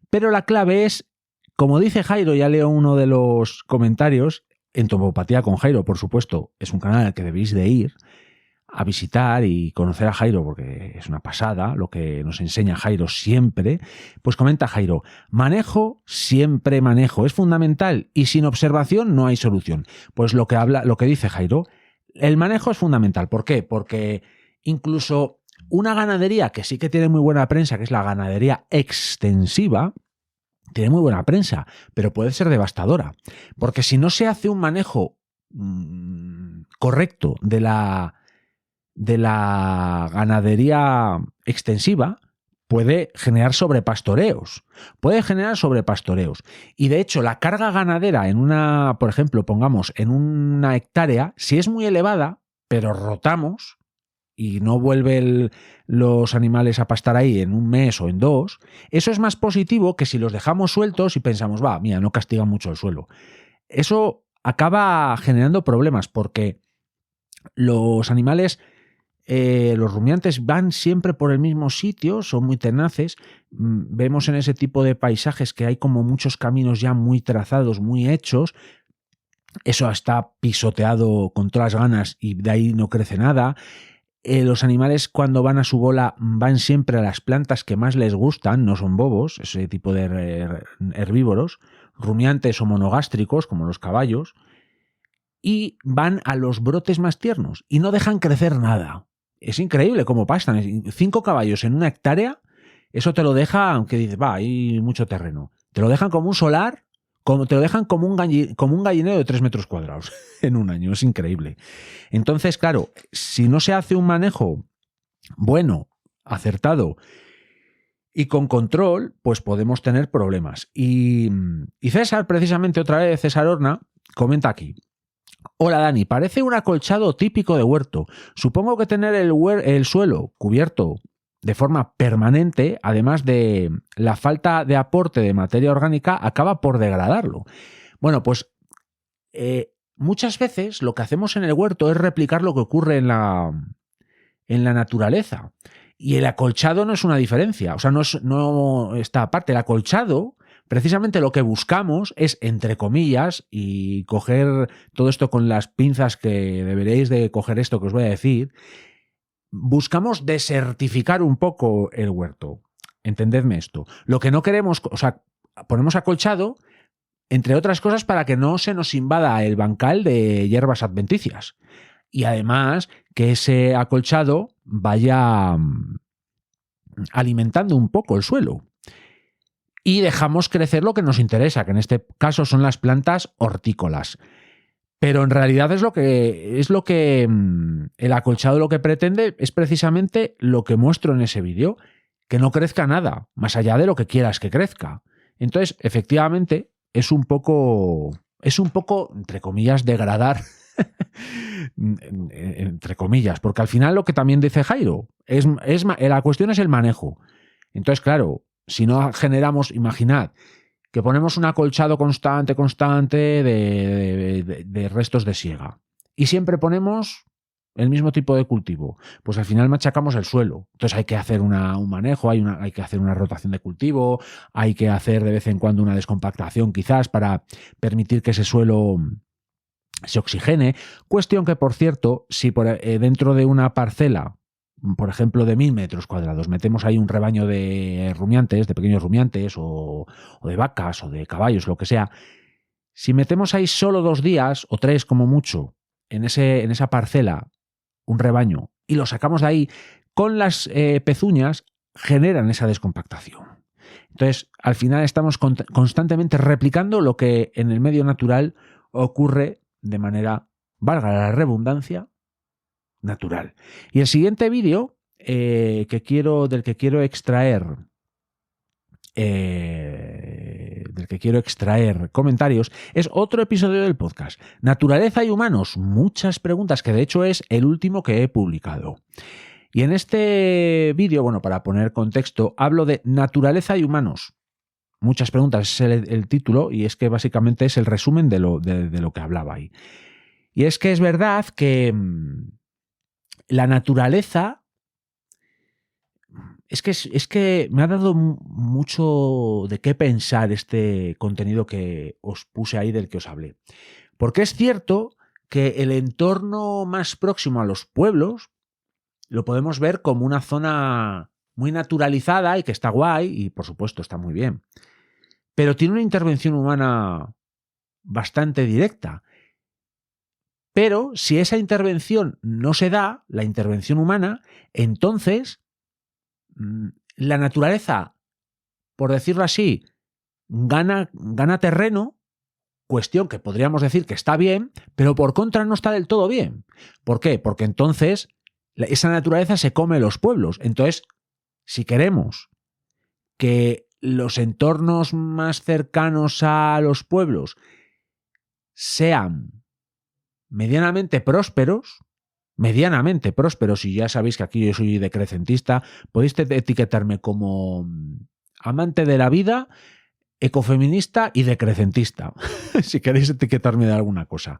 Pero la clave es, como dice Jairo, ya leo uno de los comentarios, Entomopatía con Jairo, por supuesto, es un canal al que debéis de ir a visitar y conocer a Jairo, porque es una pasada lo que nos enseña Jairo siempre. Pues comenta Jairo: manejo, siempre manejo, es fundamental y sin observación no hay solución. Pues lo que dice Jairo, el manejo es fundamental. ¿Por qué? Porque incluso una ganadería que sí que tiene muy buena prensa, que es la ganadería extensiva, tiene muy buena prensa, pero puede ser devastadora, porque si no se hace un manejo correcto de la ganadería extensiva, puede generar sobrepastoreos. Y de hecho, la carga ganadera en una, por ejemplo, pongamos en una hectárea, si es muy elevada, pero rotamos y no vuelven los animales a pastar ahí en un mes o en 2, eso es más positivo que si los dejamos sueltos y pensamos, va, mira, no castigan mucho el suelo. Eso acaba generando problemas porque los animales, los rumiantes van siempre por el mismo sitio, son muy tenaces. Vemos en ese tipo de paisajes que hay como muchos caminos ya muy trazados, muy hechos. Eso está pisoteado con todas las ganas y de ahí no crece nada. Los animales, cuando van a su bola, van siempre a las plantas que más les gustan, no son bobos, ese tipo de herbívoros, rumiantes o monogástricos, como los caballos, y van a los brotes más tiernos y no dejan crecer nada. Es increíble cómo pastan. 5 caballos en una hectárea, eso te lo deja, aunque dices, va, hay mucho terreno, te lo dejan como un solar, te lo dejan como un gallinero de 3 metros cuadrados en un año. Es increíble. Entonces, claro, si no se hace un manejo bueno, acertado y con control, pues podemos tener problemas. Y César, precisamente otra vez, César Horna, comenta aquí: hola Dani, parece un acolchado típico de huerto. Supongo que tener el suelo cubierto de forma permanente, además de la falta de aporte de materia orgánica, acaba por degradarlo. Bueno, pues muchas veces lo que hacemos en el huerto es replicar lo que ocurre en la naturaleza. Y el acolchado no es una diferencia, o sea, no está aparte. El acolchado, precisamente lo que buscamos es, entre comillas, y coger todo esto con las pinzas que deberéis de coger esto que os voy a decir, buscamos desertificar un poco el huerto. Entendedme esto. Lo que no queremos, o sea, ponemos acolchado, entre otras cosas, para que no se nos invada el bancal de hierbas adventicias. Y además que ese acolchado vaya alimentando un poco el suelo. Y dejamos crecer lo que nos interesa, que en este caso son las plantas hortícolas. Pero en realidad es lo que el acolchado lo que pretende es precisamente lo que muestro en ese vídeo, que no crezca nada, más allá de lo que quieras que crezca. Entonces, efectivamente, es un poco, entre comillas, degradar, entre comillas, porque al final lo que también dice Jairo, la cuestión es el manejo. Entonces, claro, si no generamos, imaginad, que ponemos un acolchado constante de restos de siega y siempre ponemos el mismo tipo de cultivo, pues al final machacamos el suelo. Entonces hay que hacer un manejo, hay que hacer una rotación de cultivo, hay que hacer de vez en cuando una descompactación quizás para permitir que ese suelo se oxigene. Cuestión que, por cierto, si dentro de una parcela, por ejemplo, de 1000 metros cuadrados, metemos ahí un rebaño de rumiantes, de pequeños rumiantes, o de vacas, o de caballos, lo que sea, si metemos ahí solo 2 días, o 3 como mucho, en esa parcela, un rebaño, y lo sacamos de ahí, con las pezuñas generan esa descompactación. Entonces, al final estamos constantemente replicando lo que en el medio natural ocurre de manera, valga la redundancia, natural. Y el siguiente vídeo del que quiero extraer comentarios es otro episodio del podcast, Naturaleza y Humanos, muchas preguntas, que de hecho es el último que he publicado. Y en este vídeo, bueno, para poner contexto, hablo de naturaleza y humanos. Muchas preguntas es el título, y es que básicamente es el resumen de lo que hablaba ahí. Y es que es verdad que la naturaleza es que me ha dado mucho de qué pensar este contenido que os puse ahí, del que os hablé. Porque es cierto que el entorno más próximo a los pueblos lo podemos ver como una zona muy naturalizada y que está guay, y por supuesto está muy bien. Pero tiene una intervención humana bastante directa. Pero si esa intervención no se da, la intervención humana, entonces la naturaleza, por decirlo así, gana terreno, cuestión que podríamos decir que está bien, pero por contra no está del todo bien. ¿Por qué? Porque entonces esa naturaleza se come los pueblos. Entonces, si queremos que los entornos más cercanos a los pueblos sean medianamente prósperos, y ya sabéis que aquí yo soy decrecentista, podéis etiquetarme como amante de la vida, ecofeminista y decrecentista, si queréis etiquetarme de alguna cosa.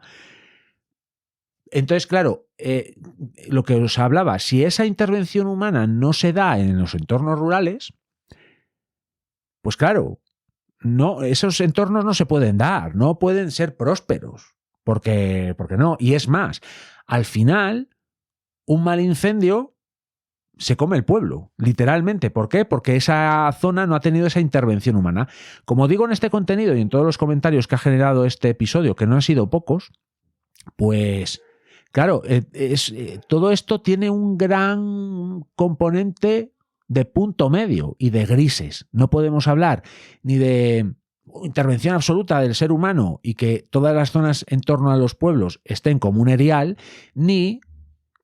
Entonces, claro, lo que os hablaba, si esa intervención humana no se da en los entornos rurales, pues claro, no, esos entornos no se pueden dar, no pueden ser prósperos, porque no. Y es más, al final, un mal incendio se come el pueblo, literalmente. ¿Por qué? Porque esa zona no ha tenido esa intervención humana. Como digo en este contenido y en todos los comentarios que ha generado este episodio, que no han sido pocos, pues claro, todo esto tiene un gran componente de punto medio y de grises. No podemos hablar ni de intervención absoluta del ser humano y que todas las zonas en torno a los pueblos estén como un erial, ni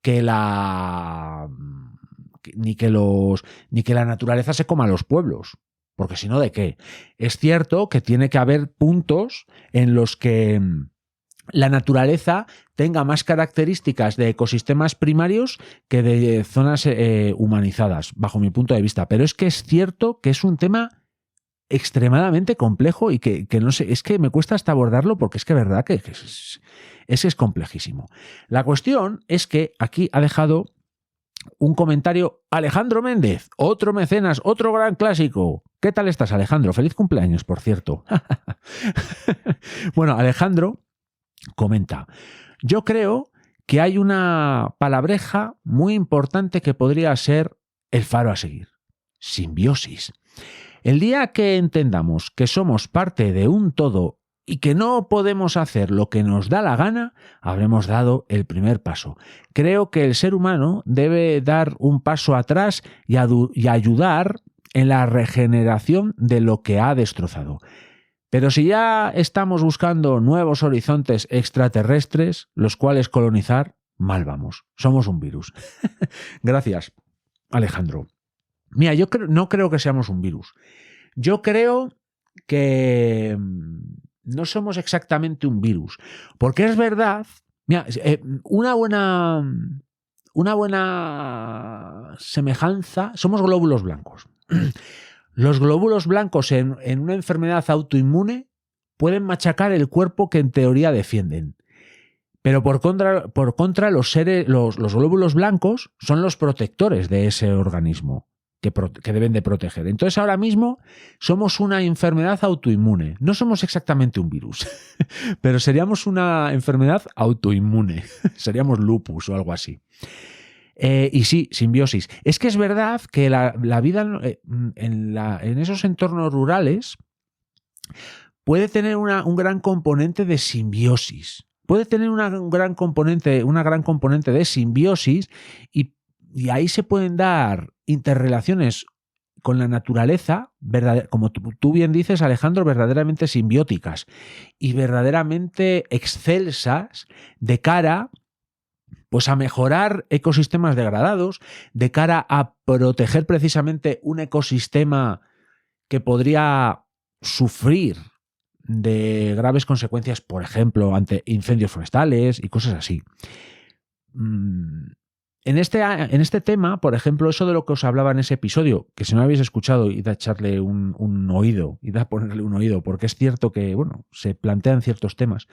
que la naturaleza se coma a los pueblos. Porque si no, ¿de qué? Es cierto que tiene que haber puntos en los que la naturaleza tenga más características de ecosistemas primarios que de zonas humanizadas, bajo mi punto de vista. Pero es que es cierto que es un tema extremadamente complejo y que no sé, es que me cuesta hasta abordarlo, porque es que es verdad que es complejísimo. La cuestión es que aquí ha dejado un comentario Alejandro Méndez, otro mecenas, otro gran clásico. ¿Qué tal estás, Alejandro? Feliz cumpleaños, por cierto. Bueno, Alejandro comenta: yo creo que hay una palabreja muy importante que podría ser el faro a seguir. Simbiosis. El día que entendamos que somos parte de un todo y que no podemos hacer lo que nos da la gana, habremos dado el primer paso. Creo que el ser humano debe dar un paso atrás y ayudar en la regeneración de lo que ha destrozado. Pero si ya estamos buscando nuevos horizontes extraterrestres, los cuales colonizar, mal vamos. Somos un virus. Gracias, Alejandro. Mira, yo no creo que seamos un virus. Yo creo que no somos exactamente un virus. Porque es verdad, mira, una buena semejanza, somos glóbulos blancos. Los glóbulos blancos en una enfermedad autoinmune pueden machacar el cuerpo que en teoría defienden. Pero por contra los glóbulos blancos son los protectores de ese organismo que deben de proteger. Entonces ahora mismo somos una enfermedad autoinmune. No somos exactamente un virus, pero seríamos una enfermedad autoinmune. Seríamos lupus o algo así. Y sí, simbiosis. Es que es verdad que la vida en esos entornos rurales puede tener un gran componente de simbiosis. Puede tener una gran componente de simbiosis y ahí se pueden dar interrelaciones con la naturaleza, como tú bien dices, Alejandro, verdaderamente simbióticas y verdaderamente excelsas de cara pues a mejorar ecosistemas degradados, de cara a proteger precisamente un ecosistema que podría sufrir de graves consecuencias, por ejemplo, ante incendios forestales y cosas así. En este tema, por ejemplo, eso de lo que os hablaba en ese episodio, que si no habéis escuchado, id a echarle un oído, id a ponerle un oído, porque es cierto que, bueno, se plantean ciertos temas.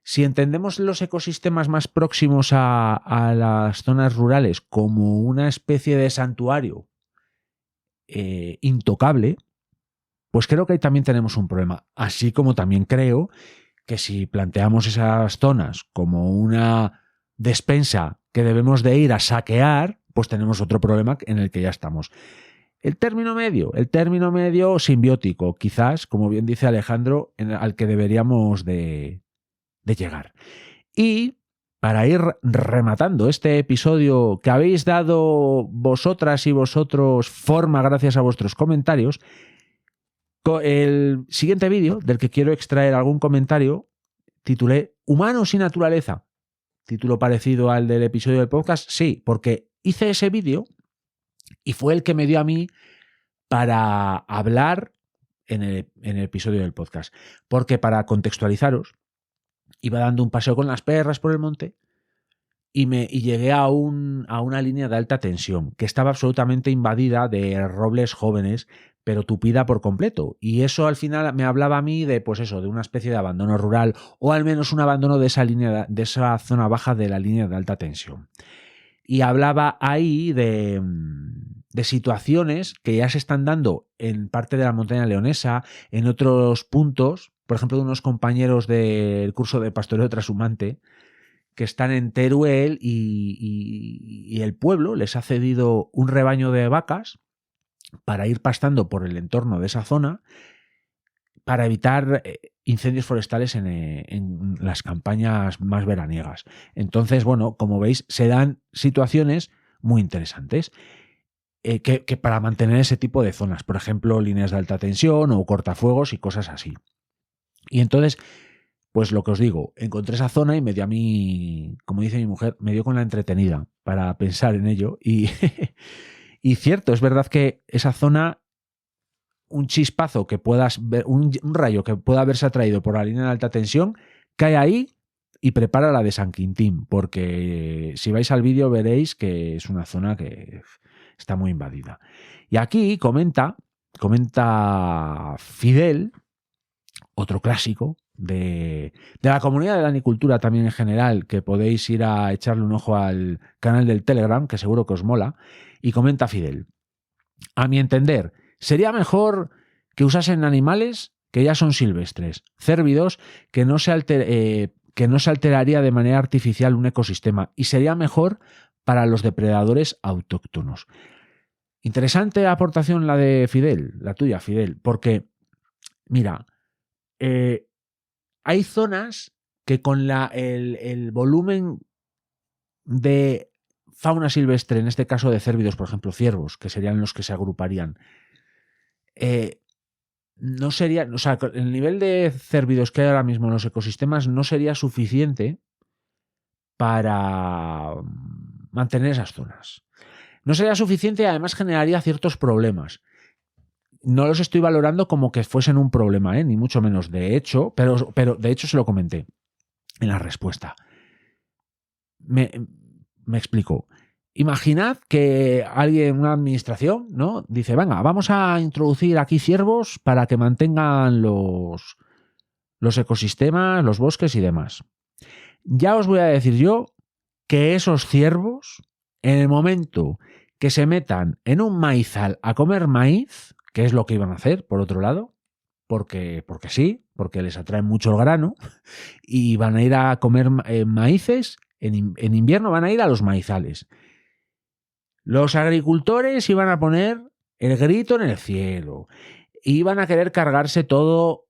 Si entendemos los ecosistemas más próximos a las zonas rurales como una especie de santuario intocable, pues creo que ahí también tenemos un problema. Así como también creo que si planteamos esas zonas como una despensa que debemos de ir a saquear, pues tenemos otro problema en el que ya estamos. El término medio simbiótico, quizás, como bien dice Alejandro, al que deberíamos de llegar. Y para ir rematando este episodio que habéis dado vosotras y vosotros forma gracias a vuestros comentarios, el siguiente vídeo del que quiero extraer algún comentario titulé Humanos y Naturaleza. Título parecido al del episodio del podcast, sí, porque hice ese vídeo y fue el que me dio a mí para hablar en el episodio del podcast. Porque para contextualizaros, iba dando un paseo con las perras por el monte y llegué a una línea de alta tensión que estaba absolutamente invadida de robles jóvenes, pero tupida por completo. Y eso al final me hablaba a mí de, pues eso, de una especie de abandono rural o al menos un abandono de esa zona baja de la línea de alta tensión. Y hablaba ahí de situaciones que ya se están dando en parte de la montaña leonesa, en otros puntos, por ejemplo, de unos compañeros del curso de pastoreo trashumante que están en Teruel y el pueblo les ha cedido un rebaño de vacas para ir pastando por el entorno de esa zona para evitar incendios forestales en las campañas más veraniegas. Entonces, bueno, como veis, se dan situaciones muy interesantes que para mantener ese tipo de zonas, por ejemplo, líneas de alta tensión o cortafuegos y cosas así. Y entonces, pues lo que os digo, encontré esa zona y me dio a mí, como dice mi mujer, me dio con la entretenida para pensar en ello. Y, y cierto, es verdad que esa zona, un chispazo que puedas ver, un rayo que pueda haberse atraído por la línea de alta tensión, cae ahí y prepara la de San Quintín, porque si vais al vídeo veréis que es una zona que está muy invadida. Y aquí comenta Fidel, otro clásico de la comunidad de la anicultura también en general, que podéis ir a echarle un ojo al canal del Telegram, que seguro que os mola, y comenta Fidel: a mi entender, sería mejor que usasen animales que ya son silvestres, cérvidos, que no se alteraría de manera artificial un ecosistema y sería mejor para los depredadores autóctonos. Interesante aportación la de Fidel, la tuya, Fidel, porque, mira, hay zonas que con el volumen de fauna silvestre, en este caso de cérvidos, por ejemplo, ciervos, que serían los que se agruparían, no sería, o sea, el nivel de cérvidos que hay ahora mismo en los ecosistemas no sería suficiente para mantener esas zonas. No sería suficiente y además generaría ciertos problemas. No los estoy valorando como que fuesen un problema, ni mucho menos. De hecho, pero de hecho se lo comenté en la respuesta. Me explico. Imaginad que alguien, una administración, ¿no?, dice: venga, vamos a introducir aquí ciervos para que mantengan los ecosistemas, los bosques y demás. Ya os voy a decir yo que esos ciervos, en el momento que se metan en un maizal a comer maíz, que es lo que iban a hacer, por otro lado, porque sí, porque les atrae mucho el grano, y van a ir a comer maíces, en invierno van a ir a los maizales. Los agricultores iban a poner el grito en el cielo, iban a querer cargarse todo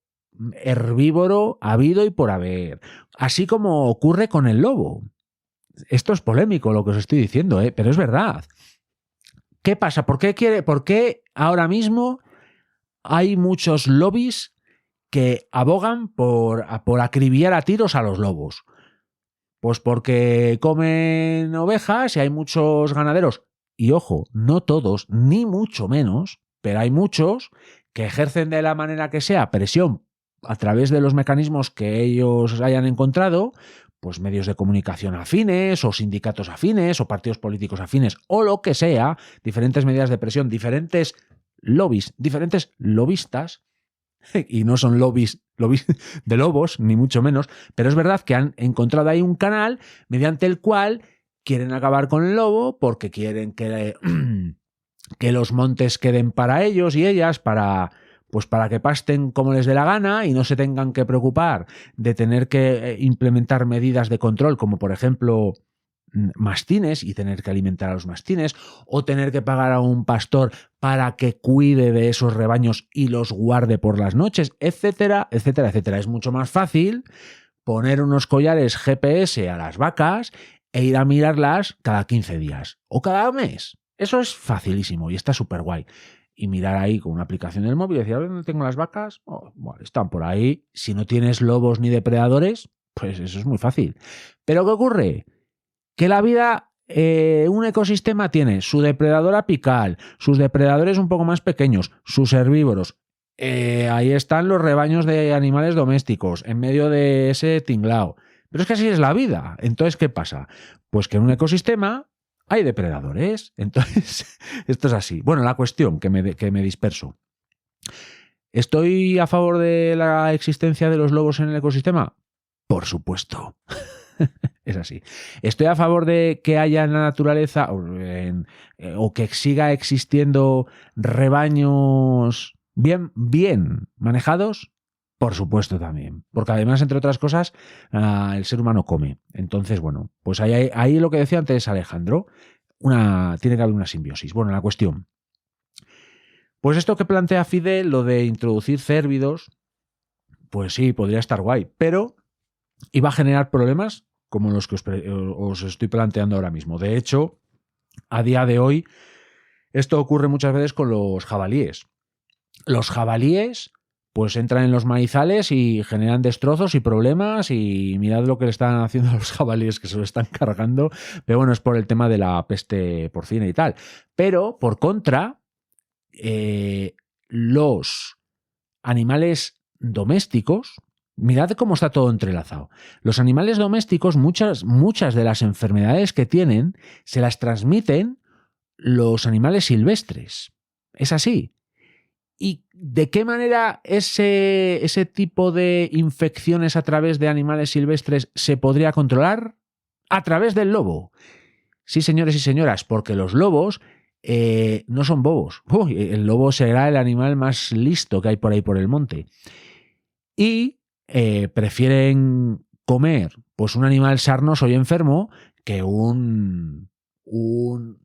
herbívoro habido y por haber, así como ocurre con el lobo. Esto es polémico lo que os estoy diciendo, pero es verdad. ¿Qué pasa? ¿Por qué ahora mismo hay muchos lobbies que abogan por acribillar a tiros a los lobos? Pues porque comen ovejas y hay muchos ganaderos. Y ojo, no todos, ni mucho menos, pero hay muchos que ejercen de la manera que sea presión a través de los mecanismos que ellos hayan encontrado, pues medios de comunicación afines o sindicatos afines o partidos políticos afines o lo que sea, diferentes medidas de presión, diferentes lobbies, diferentes lobistas, y no son lobbies de lobos, ni mucho menos, pero es verdad que han encontrado ahí un canal mediante el cual quieren acabar con el lobo porque quieren que los montes queden para ellos y ellas, para que pasten como les dé la gana y no se tengan que preocupar de tener que implementar medidas de control, como por ejemplo mastines y tener que alimentar a los mastines, o tener que pagar a un pastor para que cuide de esos rebaños y los guarde por las noches, etcétera, etcétera, etcétera. Es mucho más fácil poner unos collares GPS a las vacas e ir a mirarlas cada 15 días o cada mes. Eso es facilísimo y está súper guay. Y mirar ahí con una aplicación del móvil y decir, a ver dónde tengo las vacas. Oh, bueno, están por ahí. Si no tienes lobos ni depredadores, pues eso es muy fácil. Pero ¿qué ocurre? Que la vida, un ecosistema tiene su depredador apical, sus depredadores un poco más pequeños, sus herbívoros. Ahí están los rebaños de animales domésticos, en medio de ese tinglao. Pero es que así es la vida. Entonces, ¿qué pasa? Pues que en un ecosistema hay depredadores. Entonces, esto es así. Bueno, la cuestión, que me disperso. ¿Estoy a favor de la existencia de los lobos en el ecosistema? Por supuesto. Es así. ¿Estoy a favor de que haya en la naturaleza o que siga existiendo rebaños bien manejados? Por supuesto también. Porque además, entre otras cosas, el ser humano come. Entonces, bueno, pues ahí lo que decía antes Alejandro, tiene que haber una simbiosis. Bueno, la cuestión. Pues esto que plantea Fidel, lo de introducir cérvidos, pues sí, podría estar guay, pero iba a generar problemas como los que os estoy planteando ahora mismo. De hecho, a día de hoy, esto ocurre muchas veces con los jabalíes. Los jabalíes pues entran en los maizales y generan destrozos y problemas, y mirad lo que le están haciendo a los jabalíes, que se lo están cargando, pero bueno, es por el tema de la peste porcina y tal. Pero, por contra, los animales domésticos, mirad cómo está todo entrelazado. Los animales domésticos, muchas de las enfermedades que tienen, se las transmiten los animales silvestres. Es así. ¿Y de qué manera ese tipo de infecciones a través de animales silvestres se podría controlar? A través del lobo. Sí, señores y señoras, porque los lobos no son bobos. El lobo será el animal más listo que hay por ahí por el monte. Y prefieren comer pues un animal sarnoso y enfermo que un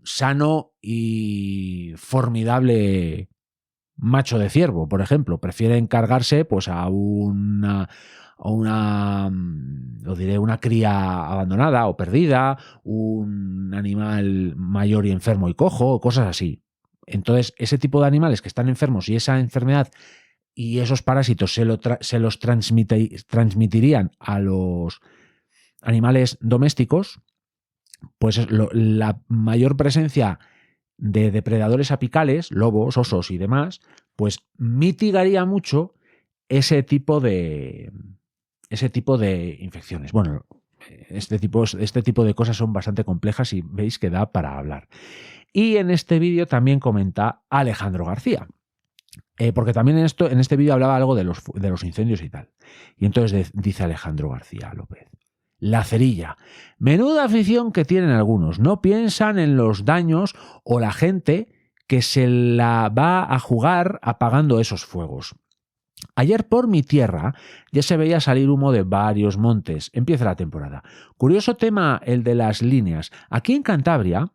sano y formidable macho de ciervo, por ejemplo. Prefieren cargarse pues a una cría abandonada o perdida, un animal mayor y enfermo y cojo, cosas así. Entonces, ese tipo de animales que están enfermos y esa enfermedad y esos parásitos se los transmitirían a los animales domésticos, pues la mayor presencia de depredadores apicales, lobos, osos y demás, pues mitigaría mucho ese tipo de infecciones. Bueno, este tipo de cosas son bastante complejas y veis que da para hablar. Y en este vídeo también comenta Alejandro García. Porque también en este vídeo hablaba algo de los incendios y tal. Y entonces dice Alejandro García López: la cerilla. Menuda afición que tienen algunos. No piensan en los daños o la gente que se la va a jugar apagando esos fuegos. Ayer por mi tierra ya se veía salir humo de varios montes. Empieza la temporada. Curioso tema el de las líneas. Aquí en Cantabria,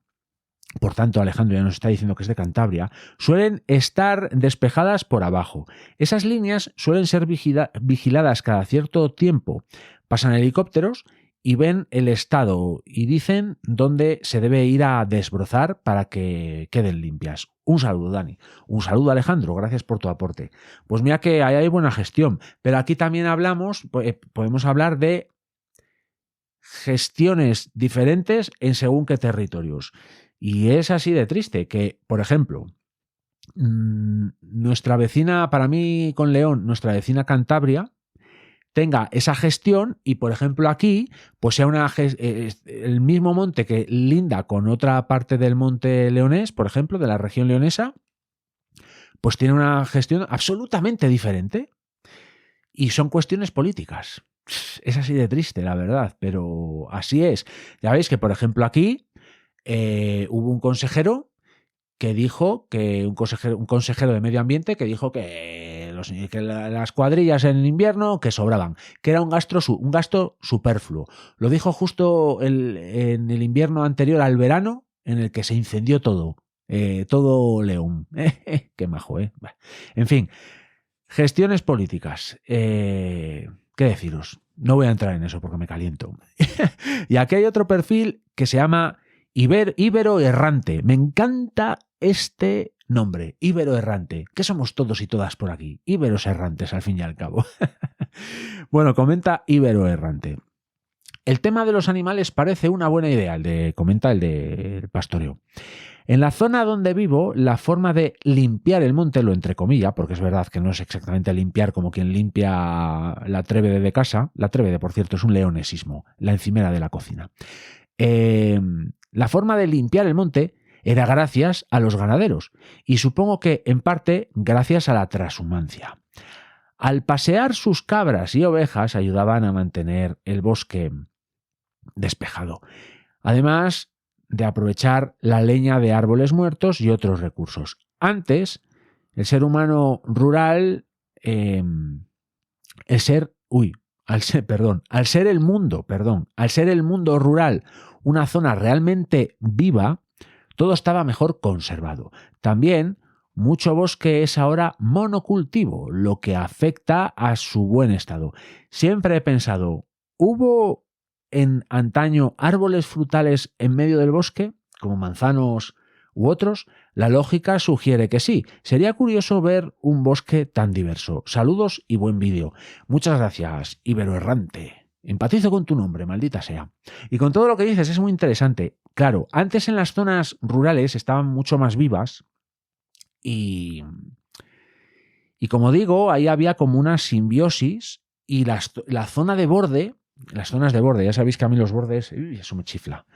por tanto Alejandro ya nos está diciendo que es de Cantabria, suelen estar despejadas por abajo. Esas líneas suelen ser vigiladas cada cierto tiempo. Pasan helicópteros y ven el estado y dicen dónde se debe ir a desbrozar para que queden limpias. Un saludo, Dani. Un saludo, Alejandro. Gracias por tu aporte. Pues mira que ahí hay buena gestión, pero aquí también podemos hablar de gestiones diferentes en según qué territorios. Y es así de triste que, por ejemplo, nuestra vecina, para mí con León, nuestra vecina Cantabria, tenga esa gestión y, por ejemplo, aquí, pues sea el mismo monte que linda con otra parte del monte leonés, por ejemplo, de la región leonesa, pues tiene una gestión absolutamente diferente. Y son cuestiones políticas. Es así de triste, la verdad, pero así es. Ya veis que, por ejemplo, aquí hubo un consejero que dijo que un consejero de medio ambiente que dijo que las cuadrillas en invierno que sobraban, que era un gasto superfluo. Lo dijo justo en el invierno anterior al verano, en el que se incendió todo León. Qué majo, ¿eh? En fin, gestiones políticas. ¿Qué deciros? No voy a entrar en eso porque me caliento. Y aquí hay otro perfil que se llama Ibero Errante. Me encanta este nombre, Ibero Errante. ¿Qué somos todos y todas por aquí? Iberos errantes, al fin y al cabo. Bueno, comenta Ibero Errante. El tema de los animales parece una buena idea, comenta el del pastoreo. En la zona donde vivo, la forma de limpiar el monte, lo entrecomilla, porque es verdad que no es exactamente limpiar como quien limpia la trévede de casa. La trévede, por cierto, es un leonesismo, la encimera de la cocina. La forma de limpiar el monte era gracias a los ganaderos y supongo que en parte gracias a la trashumancia. Al pasear sus cabras y ovejas ayudaban a mantener el bosque despejado. Además de aprovechar la leña de árboles muertos y otros recursos. Antes, el ser humano rural, al ser el mundo rural una zona realmente viva, todo estaba mejor conservado. También, mucho bosque es ahora monocultivo, lo que afecta a su buen estado. Siempre he pensado, ¿hubo en antaño árboles frutales en medio del bosque, como manzanos u otros? La lógica sugiere que sí. Sería curioso ver un bosque tan diverso. Saludos y buen vídeo. Muchas gracias, Ibero Errante. Empatizo con tu nombre, maldita sea. Y con todo lo que dices es muy interesante. Claro, antes en las zonas rurales estaban mucho más vivas y como digo, ahí había como una simbiosis y la zona de borde, las zonas de borde, ya sabéis que a mí los bordes, eso me chifla.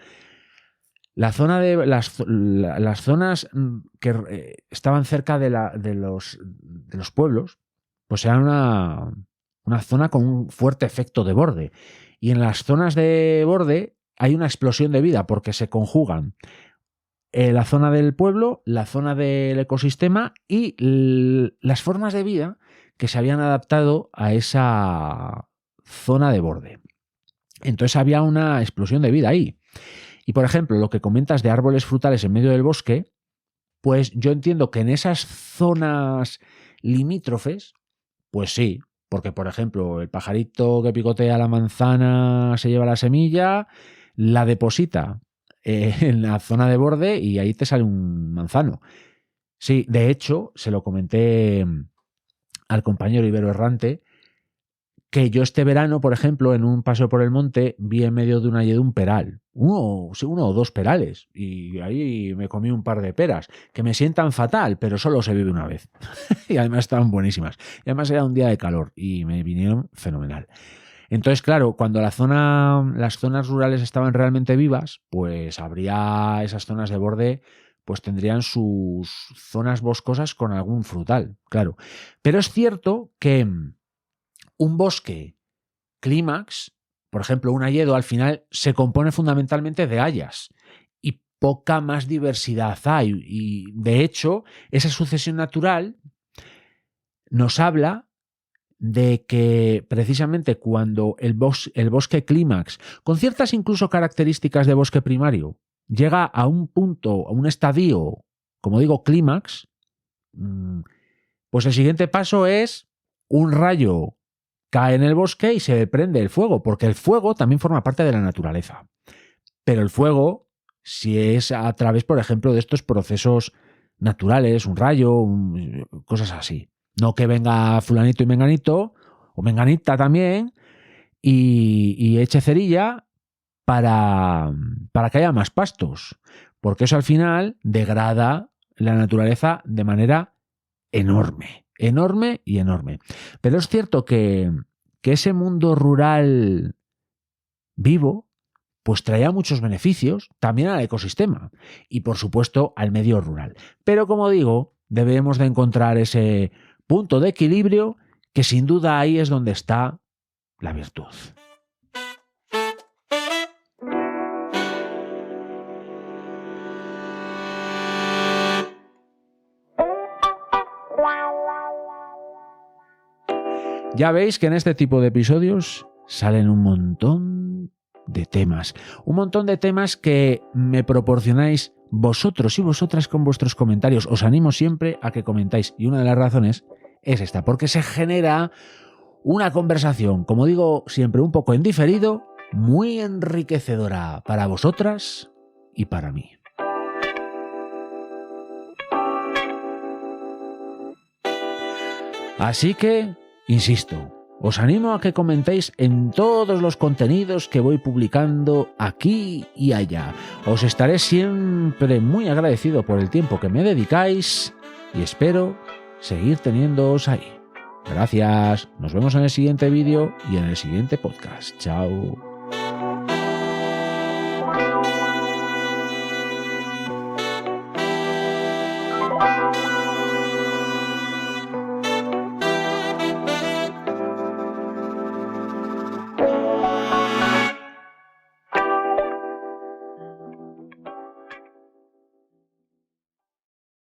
La zona de las zonas que estaban cerca de los pueblos, pues eran una zona con un fuerte efecto de borde. Y en las zonas de borde hay una explosión de vida porque se conjugan la zona del pueblo, la zona del ecosistema y las formas de vida que se habían adaptado a esa zona de borde. Entonces había una explosión de vida ahí. Y por ejemplo, lo que comentas de árboles frutales en medio del bosque, pues yo entiendo que en esas zonas limítrofes, pues sí, porque por ejemplo el pajarito que picotea la manzana se lleva la semilla, la deposita en la zona de borde y ahí te sale un manzano. Sí, de hecho, se lo comenté al compañero Ibero Errante, que yo este verano, por ejemplo, en un paseo por el monte, vi en medio de una hierba un peral, uno o dos perales, y ahí me comí un par de peras, que me sientan fatal, pero solo se vive una vez. Y además estaban buenísimas. Y además era un día de calor y me vinieron fenomenal. Entonces, claro, cuando las zonas rurales estaban realmente vivas, pues habría esas zonas de borde, pues tendrían sus zonas boscosas con algún frutal, claro. Pero es cierto que un bosque clímax, por ejemplo, un hayedo, al final se compone fundamentalmente de hayas y poca más diversidad hay. Y de hecho, esa sucesión natural nos habla de que precisamente cuando el bosque clímax, con ciertas incluso características de bosque primario, llega a un punto, a un estadio, como digo, clímax, pues el siguiente paso es un rayo cae en el bosque y se prende el fuego, porque el fuego también forma parte de la naturaleza. Pero el fuego, si es a través, por ejemplo, de estos procesos naturales, un rayo, cosas así. No que venga fulanito y menganito, o menganita también, y eche cerilla para que haya más pastos. Porque eso al final degrada la naturaleza de manera enorme. Enorme y enorme. Pero es cierto que ese mundo rural vivo pues traía muchos beneficios también al ecosistema y por supuesto al medio rural. Pero como digo, debemos de encontrar ese punto de equilibrio que sin duda ahí es donde está la virtud. Ya veis que en este tipo de episodios salen un montón de temas. Un montón de temas que me proporcionáis vosotros y vosotras con vuestros comentarios. Os animo siempre a que comentáis. Y una de las razones es esta, porque se genera una conversación, como digo siempre, un poco en diferido, muy enriquecedora para vosotras y para mí. Así que, insisto, os animo a que comentéis en todos los contenidos que voy publicando aquí y allá. Os estaré siempre muy agradecido por el tiempo que me dedicáis y espero seguir teniéndoos ahí. Gracias, nos vemos en el siguiente vídeo y en el siguiente podcast. Chao.